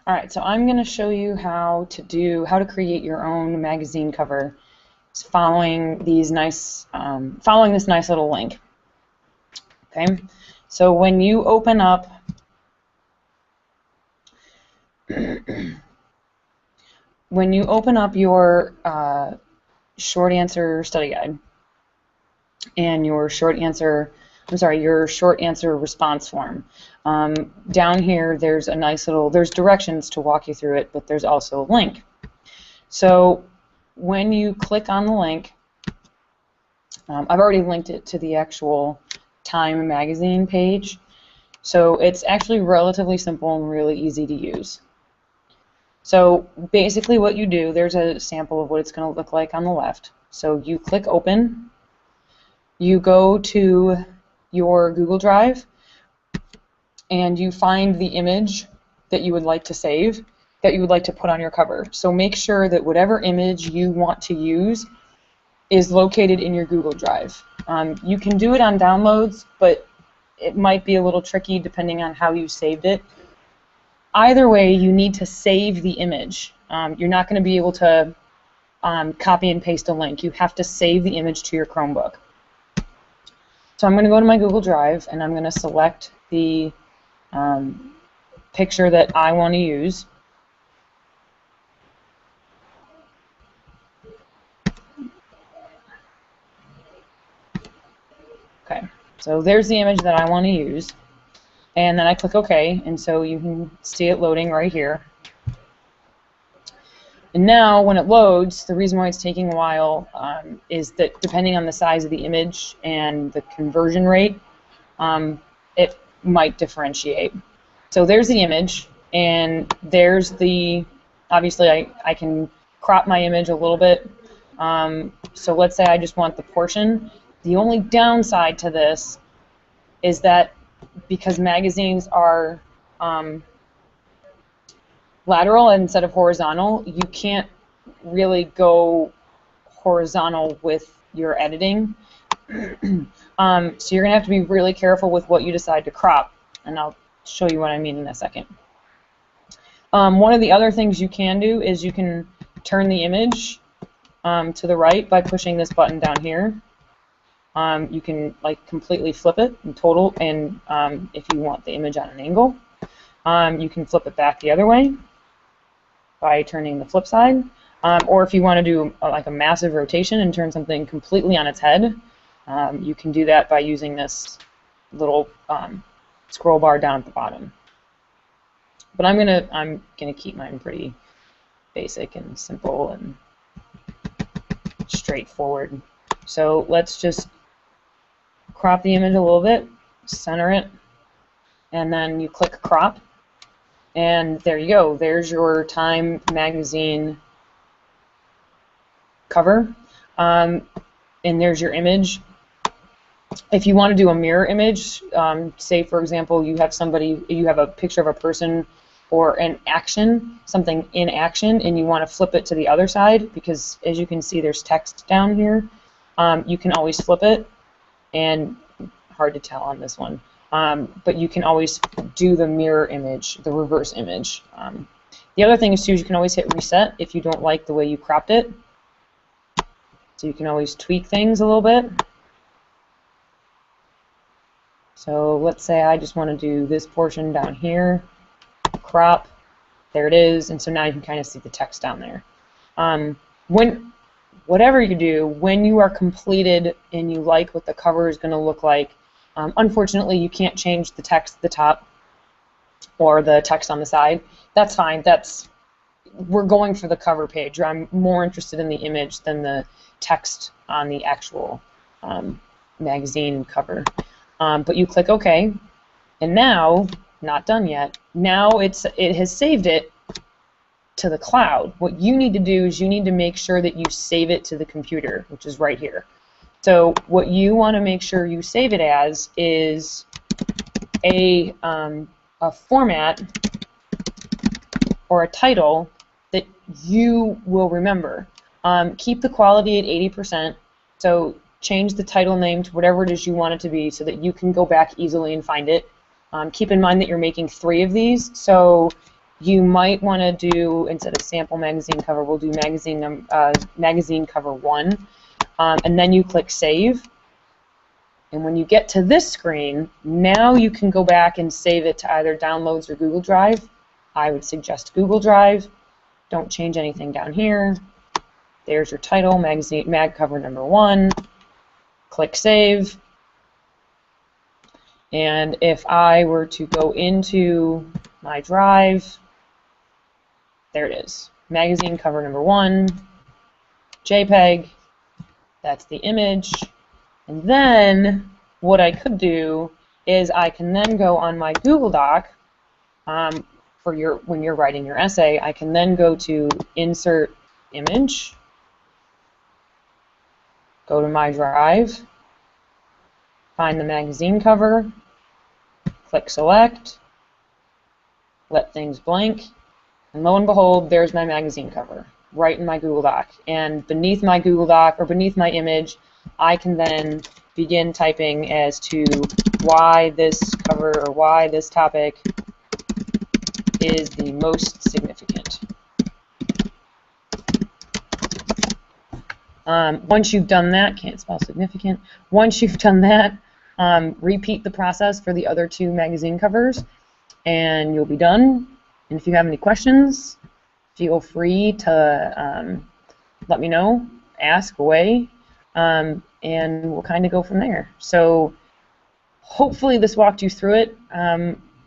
All right, so I'm going to show you how to create your own magazine cover following this nice little link. Okay, so when you open up your short answer study guide and your short answer response form. Down here there's there's directions to walk you through it, but there's also a link. So when you click on the link, I've already linked it to the actual Time magazine page, so it's actually relatively simple and really easy to use. So basically what you do, there's a sample of what it's going to look like on the left. So you click open, you go to your Google Drive, and you find the image that you would like to save, that you would like to put on your cover. So make sure that whatever image you want to use is located in your Google Drive. You can do it on downloads, but it might be a little tricky depending on how you saved it. Either way, you need to save the image. You're not going to be able to copy and paste a link. You have to save the image to your Chromebook. So I'm going to go to my Google Drive and I'm going to select the picture that I want to use. Okay, so there's the image that I want to use, and then I click OK, and so you can see it loading right here. And now when it loads, the reason why it's taking a while is that depending on the size of the image and the conversion rate, it might differentiate. So there's the image, and there's the, obviously I can crop my image a little bit. So let's say I just want the portion. The only downside to this is that because magazines are lateral instead of horizontal, you can't really go horizontal with your editing. So you're going to have to be really careful with what you decide to crop, and I'll show you what I mean in a second. One of the other things you can do is you can turn the image to the right by pushing this button down here. You can completely flip it in total, and if you want the image on an angle, you can flip it back the other way by turning the flip side, or if you want to do a massive rotation and turn something completely on its head, you can do that by using this little scroll bar down at the bottom. But I'm gonna keep mine pretty basic and simple and straightforward. So let's just crop the image a little bit, center it, and then you click crop, and there you go. There's your Time magazine cover, and there's your image. If you want to do a mirror image, say for example you have a picture of a person or an action, something in action, and you want to flip it to the other side, because as you can see there's text down here, you can always flip it, and hard to tell on this one, but you can always do the mirror image, the reverse image. The other thing is too, you can always hit reset if you don't like the way you cropped it, so you can always tweak things a little bit. So let's say I just want to do this portion down here, crop, there it is, and so now you can kind of see the text down there. Whatever you do, when you are completed and you like what the cover is going to look like, unfortunately you can't change the text at the top or the text on the side. That's fine. We're going for the cover page. I'm more interested in the image than the text on the actual magazine cover. But you click OK, and now, not done yet, now it has saved it to the cloud. What you need to do is you need to make sure that you save it to the computer, which is right here. So what you want to make sure you save it as is a format or a title that you will remember. Keep the quality at 80%, so change the title name to whatever it is you want it to be so that you can go back easily and find it. Keep in mind that you're making 3 of these, so you might want to do, instead of sample magazine cover, we'll do magazine cover 1, and then you click save. And when you get to this screen, now you can go back and save it to either Downloads or Google Drive. I would suggest Google Drive. Don't change anything down here. There's your title, mag cover number 1. Click save. And if I were to go into my drive, there it is. Magazine cover number 1, JPEG. That's the image. And then what I could do is I can then go on my Google Doc when you're writing your essay. I can then go to Insert Image, go to my drive, find the magazine cover, click Select, let things blank, and lo and behold, there's my magazine cover right in my Google Doc. And beneath my Google Doc, or beneath my image, I can then begin typing as to why this cover or why this topic is the most significant. Once you've done that, can't spell significant, once you've done that, repeat the process for the other 2 magazine covers, and you'll be done. And if you have any questions, feel free to let me know, ask away, and we'll kind of go from there. So hopefully this walked you through it.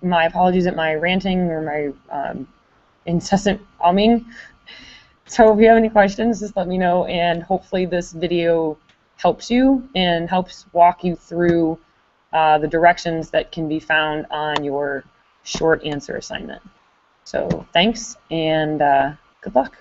My apologies at my ranting or my incessant humming. So if you have any questions, just let me know, and hopefully this video helps you and helps walk you through the directions that can be found on your short answer assignment. So thanks, and good luck.